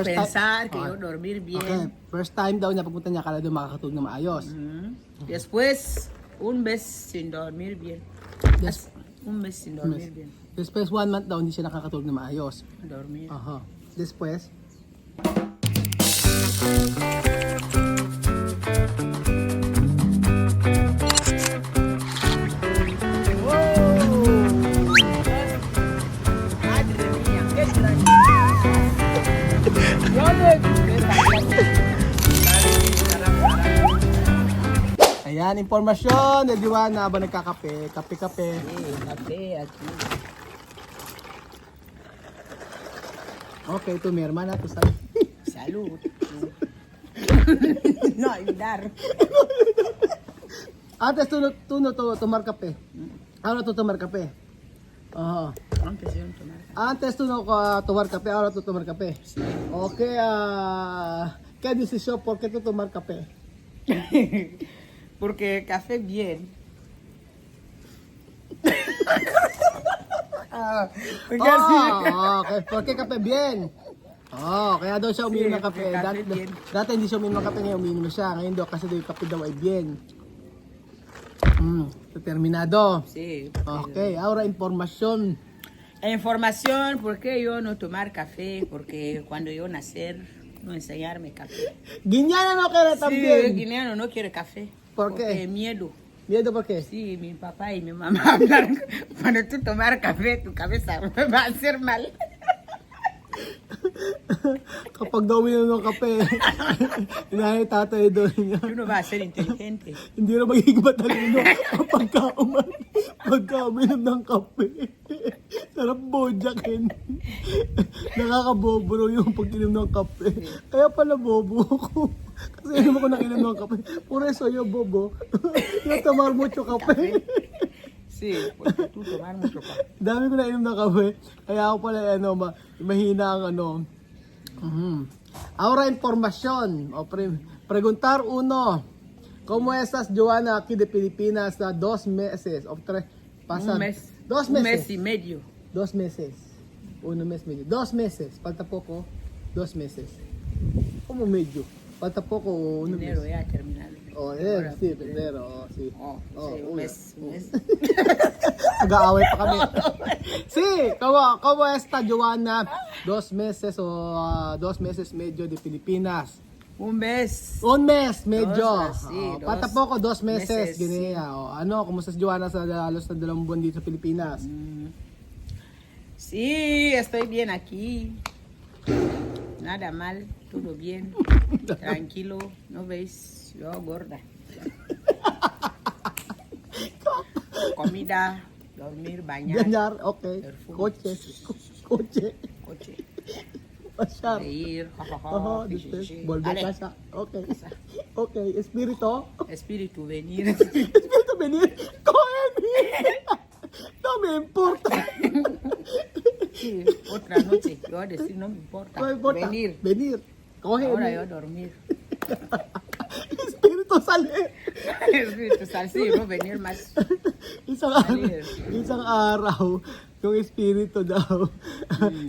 Pensar que yo dormir bien. Okay, first time daw niya pagpunta niya, kala daw makakatulog na maayos. Después, un mes sin dormir bien. Yes. Un mes sin dormir bien. Después 1 month daw hindi siya nakakatulog na maayos. Dormir. Aha. Después, Madre mía, qué extraño. ayan, impormasyon na Joanna habang nagkakape, kape-kape. Café aquí. Okay, tu mi hermana, tu sabes. Salud. No olvidar. Antes tú no tomar kape. Ahora tú tomar kape. Aha. Antes yo no tomaba. Antes tú no tomar kape, ahora tú tomar kape. Okay, ¿qué decisión? ¿Por qué tú tomar kape? Porque café bien. Okay. ¿Por qué kape bien? Kaya daw siya uminom ng kape. porque kape bien. Dati hindi siya uminom ng kape, ngayon uminom na siya. Ngayon daw kasi daw yung kape daw ay bien. Determinado. Sí. Okay, ahora información. Información, ¿por qué yo no tomar café? Porque cuando yo nacer, no enseñarme café. Guiñana no quiere Sí, el también. guineano no quiere café. ¿Por qué? Porque miedo. ¿Miedo por qué? Sí, mi papá y mi mamá hablan. Cuando tú tomar café, tu cabeza va a hacer mal. Kapag daw uminom ng kape, inahay tatay doon niya. Tú no vas a ser inteligente. Hindi na magiging matalino pagka uminom ng kape. Sarap bojakin. Nakakabobo yung pag inom ng kape. Kaya pala bobo ko. Kasi inom ako ng inom ng kape. Por eso yo bobo. Yo tomar mucho kape. Sí, porque tú tomar mucho café. Dami ko na inom ng kape. Kaya ako pala mahina ang Ahora información. Preguntar uno. ¿Cómo estás, Joanna, aquí de Pilipinas? 2 meses o 3. Un mes. 2 Un meses. mes y medio. 2 meses. 1 mes medio. 2 meses. Falta poco. 2 meses. ¿Cómo medio? Falta poco. 1 Enero mes. ya terminado. Oh, enero. Sí, enero. Oh, sí. Oh, Oh, sí, un una. mes. Un mes. Mag-aaway pa kami. Sí, ¿cómo está, Joanna? 2 meses o 2 meses medio de Pilipinas. Un mes. 1 mes medyo. Sí, Falta dos poco, 2 meses. meses, Guinea. Kumusta si Joanna sa halos na 2 buwan dito sa Pilipinas? Sí, estoy bien aquí. Nada mal, todo bien. Tranquilo, ¿no veis? Yo gorda. Comida, dormir, bañar, Ganyan, okay. Perfume. Kotse. coche, Pasyar. reír, jajaja, Oho, pichichi. volver Ale, casa. Okay. Okay, espíritu. espíritu venir. Espíritu venir. Cógeme. No me importa. Sí, otra noche. Yo voy a decir, no me importa. No me importa. Venir. Venir. Cógeme. Ahora yo dormir. Espíritu sale. Espíritu sal, sí, no venir más. Isang araw, yung espiritu daw.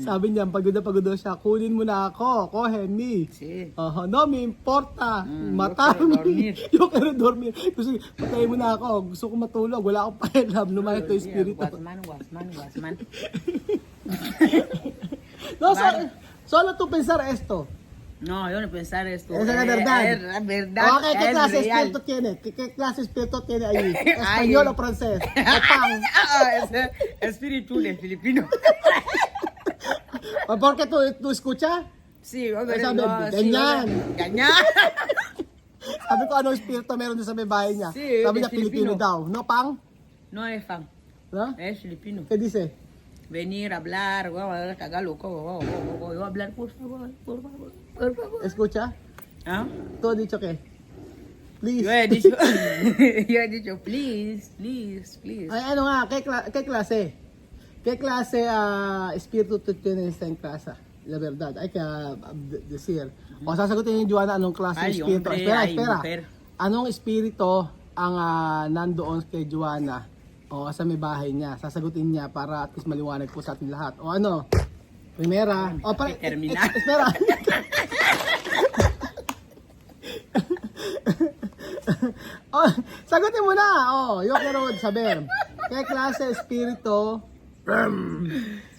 Sabi niya, pagod daw siya, kunin mo na ako, coge me. Sí. No me importa, yo quiero dormir. Yo quiero dormir. Gusto, patayin mo na ako, gusto ko matulog, wala akong pakialam, lumayas to espiritu. Guasman. No, solo tú pensar esto. No, yo no pensar esto. Esa es la verdad. Es verdad. Okay, ¿qué es clase de real. espíritu tiene? ¿Qué clase de espíritu tiene ahí? ¿Español o francés? Es espíritu de filipino. ¿Por qué tú escuchas? Sí, yo Sabi, sí, ganyan. Ganyan. Sabi ko, ano espiritu meron din sa may bahay niya? Sí, Sabi de niya, Pilipino Filipino. daw. No, pang? No es fan, No? es filipino. ¿Qué dice? Venir, hablar, tagalog, yo hablar, por favor. ¿Escucha? ¿Ah? ¿Tú has dicho qué? Please. Yo he dicho, please. Ay, ano nga, ¿qué clase? ¿Qué clase espíritu tú tienes en casa? La verdad, hay que decir. O sasagutin ni Joanna anong klase Ay, espiritu. hombre, Espera. ay, mujer. Anong espiritu ang nandoon kay Joanna? O sa may bahay niya. Sasagutin niya para at least maliwanag po sa ating lahat. O ano? Primera. O, Terminar. Espera. Oh, sagutin mo na. Oh, yo quiero saber. ¿Qué clase de espíritu?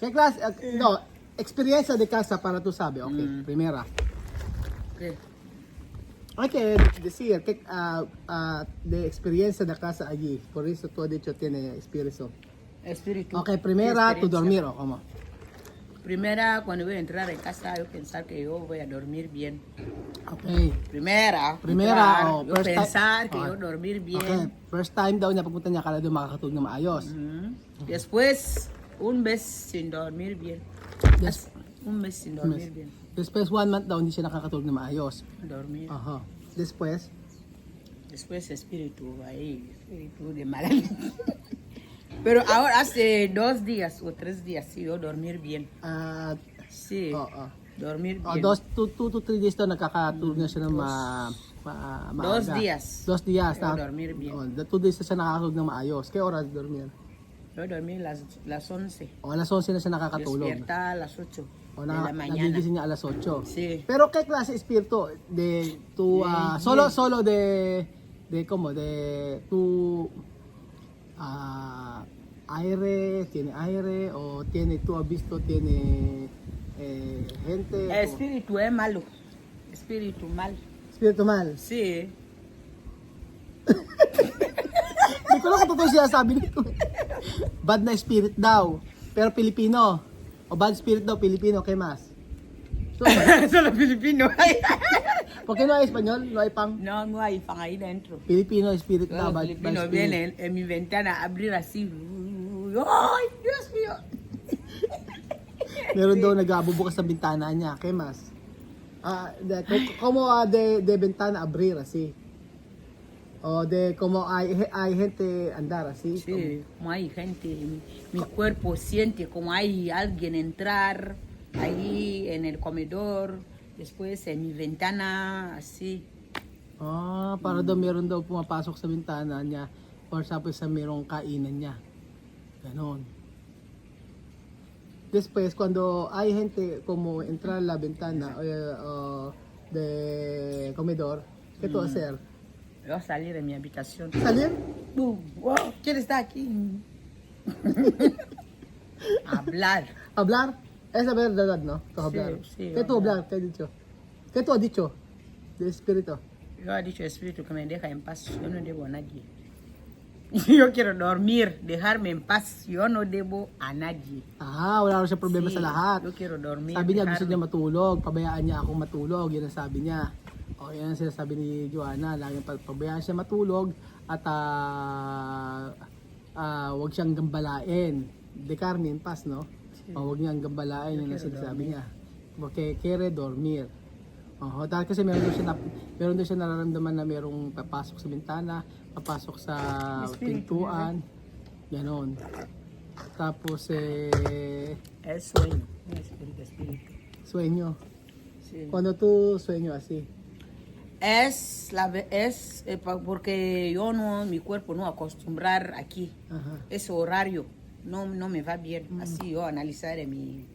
¿Qué clase? No, experiencia de casa para tú sabes. Okay, primera. Okay. Hay que decir que de experiencia de casa allí. Por eso tú has dicho tiene espíritu. Espíritu. Ok, primera, tu Experiencia. dormir o cómo. Primera, cuando voy a entrar en casa, yo pensar que yo voy a dormir bien. Ok. Primera, Primera, entrar, oh, yo first time. pensar que Okay. yo dormir bien. Okay, first time daw niya pagpunta niya kala doon makakatulog na maayos. Después, un mes sin dormir bien. Des- Un mes sin dormir bien. Después 1 month daw hindi siya nakakatulog na maayos. Dormir. Aha. Después, Después espíritu ahí, espíritu de mal. Pero ahora hace 2 días o 3 días sí, yo dormir bien. Sí, dormir bien. 2 to 3 days daw nakakatulog na siya ng maaga. 2 días. 2 días Yo na. dormir bien. 2 days na siya nakakatulog na maayos. Kaya oras dormir? Yo dormí las 11. O alas 11 na siya nakakatulog. Despierta a las 8 O de la mañana. nagigising niya alas 8. Sí. Pero ¿qué clase de espíritu? De tu solo de tu aire, tiene aire o tiene tú has visto tiene gente o- Espíritu es malo. Espíritu mal. espíritu mal. Sí. Hindi ko lang kung totoo siya sabi nito. Bad na spirit daw. Pero Pilipino. O bad spirit daw Pilipino, ¿qué más? So, Solo Filipino. ¿por qué no hay español? No hay pang? No, no hay fan ahí dentro. Filipino spirit daw, Los bad filipinos spirit. vienen en mi ventana a abrir así. ¡Ay, Dios mío! Meron daw nag-abubukas ng bintana niya. ¿Qué más? Como de ventana abrir así. O de como hay gente andar así. Sí, como hay gente, mi cuerpo siente como hay alguien entrar ahí en el comedor, después en mi ventana, así. Para daw meron daw pumapasok sa bintana niya or sa merong kainan niya. Ganon. Después, cuando hay gente como entrar a la ventana de comedor, ¿qué tú hacer? Yo salí de mi habitación. ¿Salir? Wow, ¿quién está aquí? Hablar. ¿Hablar? Es la verdad, ¿no? Tú Sí, hablar. sí, ¿Qué tú hablar? ¿Qué has dicho? ¿Qué tú has dicho? De espíritu. Yo he dicho espíritu que me deja en paz, yo no debo a nadie. Yo quiero dormir, dejarme en paz, yo no debo a nadie. Wala raw siya problema Sí, sa lahat. Yo quiero dormir. Sabi niya gusto dejarme. niya matulog, pabayaan niya akong matulog, yun ang sabi niya. Yan ang sinasabi ni Joanna, laging pabayaan siya matulog at wag siyang gambalain. De Carmen Paz, no? Wag niyang gambalain, yun ang sinasabi niya. Porque quiere dormir. Dahil kasi meron doon siya nararamdaman na merong papasok sa bintana, papasok sa Espiritu pintuan, ganon. Tapos Es sueño, espíritu. sueño. Sí. Cuando tú sueño así. Porque yo no, mi cuerpo no acostumbrar aquí. Ajá. Ese horario no me va bien. Así yo analizar en mi,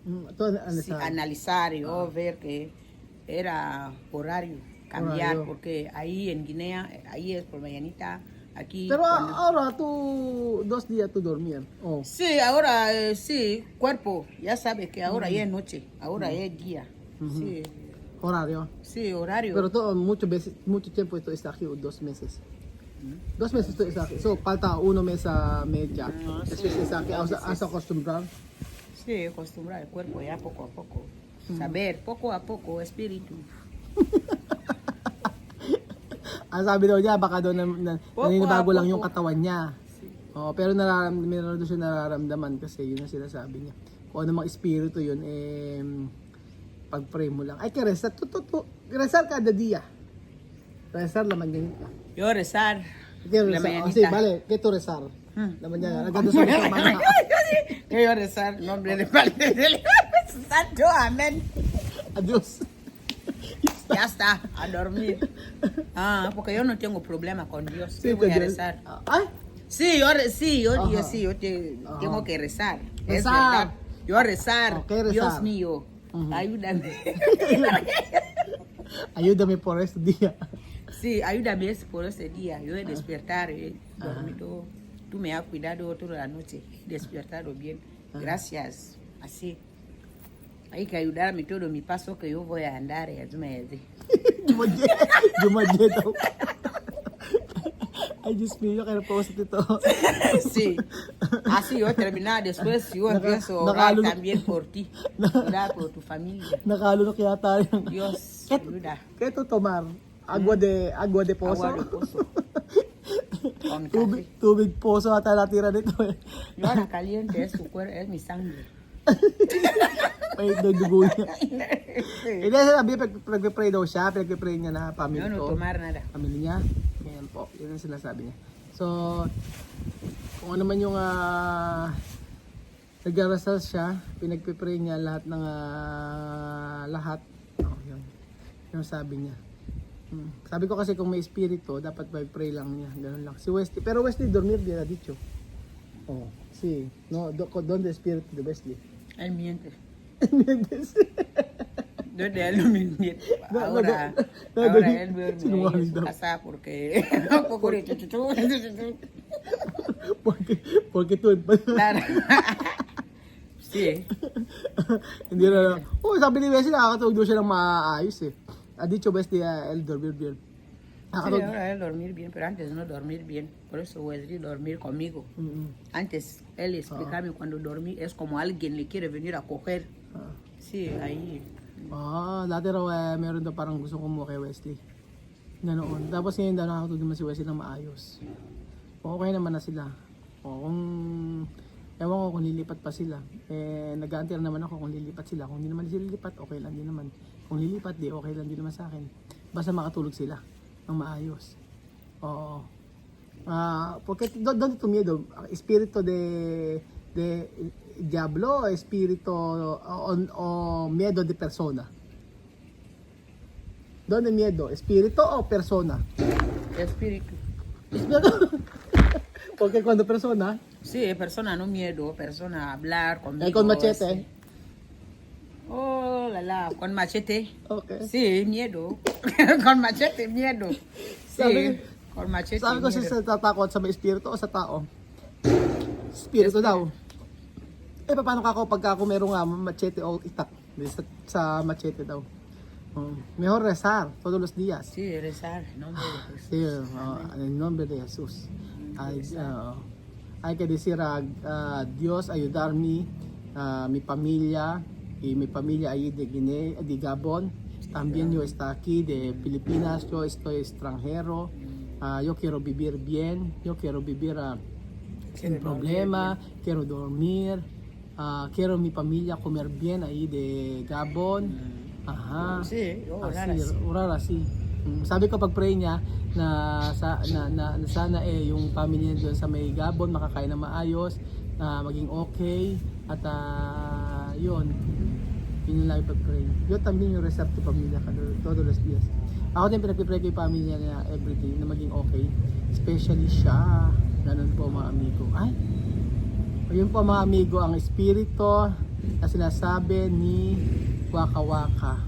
sí, analizar yo ver que era horario cambiar Horario. porque ahí en Guinea ahí es por mañanita aquí. Pero cuando- ahora tú 2 días tú dormir. Oh. Sí, ahora sí, cuerpo, ya sabe que ahora ya es noche, ahora ya es día. Sí, Horario. sí, horario. Pero tú mucho tiempo tú estás aquí, 2 meses. 2 meses tú estás aquí. So, falta 1 mes media. Después estás aquí, hasta acostumbrar. Sí, acostumbrar el cuerpo ya poco a poco. Saber, poco a poco, espíritu. Sabi daw niya, baka daw naninibago lang yung Poco. katawan niya. Pero meron daw siya nararamdaman kasi yun ang sinasabi niya. Kung ano mga espiritu yun, pag-pray mo lang. Ay, que rezar. Rezar cada día. Rezar la mañanita. Yo rezar. ¿Qué La rezar? mañanita. Sí, vale. ¿Qué tú rezar? La mañana. Naganda sa mga mañana. Yo rezar, nombre de Padre del Santo, amén. Adios. Ya está, a dormir. Porque yo no tengo problema con Dios. Sí, Yo voy a pues, rezar. Ay, Sí, yo Ajá. tengo que rezar. Es rezar. verdad. Yo rezar. Okay, rezar. Dios mío, ayúdame. Ayúdame por este día. Sí, ayúdame por ese día. Yo he despertado, he dormido. Tú me has cuidado toda la noche. He despertado bien. Gracias. Así. Hay que ayudarme todo mi paso que yo voy a andar. Jumadye daw. Ay, Diyos mío, kaya post ito. Sí. Así yo terminar después. Yo empiezo a orar también por ti. Orar por tu familia. Nakalunok yata yung... Dios, ayuda. Kaya ito tomar. Agua de poso. Agua de pozo. Con Tubig, café. tubig poso ata natira dito eh. Yo ahora caliente es tu cuerpo, es mi sangre. May dugo niya. Hindi, sabi niya, pinagpipray daw siya. Pinagpipray niya na family Yo no ko. tomar nada. Family niya. Ayan po. Yun ang sinasabi niya. So, kung ano man yung nag-arasal siya, pinagpipray niya lahat ng lahat. Oh, yun. Yung sabi niya. Sabi ko kasi kung may espiritu, dapat pray lang niya. Ganun lang. Si Wesley. Pero Wesley, dormir din na dicho. Oh, sí. No, ¿dónde espíritu de Wesley? Él miente. Mientes. Donde él no miente. Ahora él duerme en su casa porque un poco de chuchuchu. Porque tú... Claro. Sí. Hindi na. Oh, sabi ni Wesley, nakakatulog daw siya ng maayos eh. Dicho Wesley, el dormir bien. Sí, ahora él dormir bien, pero antes no dormir bien. Por eso Wesley dormir conmigo. Antes él explicaba cuando dormir es como alguien le quiere venir a coger. Sí, ahí. Dati raw meron daw parang gusto kumuha kay Wesley. Ganoon. Tapos ngayon daw nakakatulog naman si Wesley ng maayos. Okay naman na sila. Kung ewan ko kung lilipat pa sila. Nag-aantira naman ako kung lilipat sila. Kung hindi naman sila lilipat, okay lang din naman. Kung lilipat, di okay lang din naman sa akin. Basta makatulog sila ng maayos. Oo. Porque ¿dónde tu miedo? Espíritu de diablo, espíritu o miedo de persona? ¿Dónde miedo? ¿Espíritu o persona? Espíritu. Porque cuando persona... Sí, persona no miedo, persona hablar conmigo. Con machete. Sí. Oh, con machete. Okay. Sí, miedo. Con machete, miedo. Sí, con machete, sabi ko miedo. siya tatakot sa may espiritu o sa tao? Espiritu daw. Paano ka pagka ako merong machete o itak? Sa machete daw. Mejor rezar todos los días. Sí, rezar en nombre de Jesús. Sí, en nombre de Jesús. Hay que decir a Dios ayudarme, mi familia, y mi familia ahí de Guinea, de Gabon. También yo estoy aquí de Filipinas, yo estoy extranjero. Yo quiero vivir bien, yo quiero vivir sin problema, quiero dormir, quiero mi familia comer bien ahí de Gabon. Ajá. Sí, orar así. Sabi ko pag pray niya na sana yung family niya doon sa may Gabon makakain na maayos, maging okay at yun yung lang pag-pray. Yo también yung rezar to pamilya ka todos los días. Ako din pinag-pray kay pamilya niya everyday na maging okay. Especially siya. Ganun po mga amigo. Ayun po mga amigo ang espiritu na sinasabi ni Waka Waka.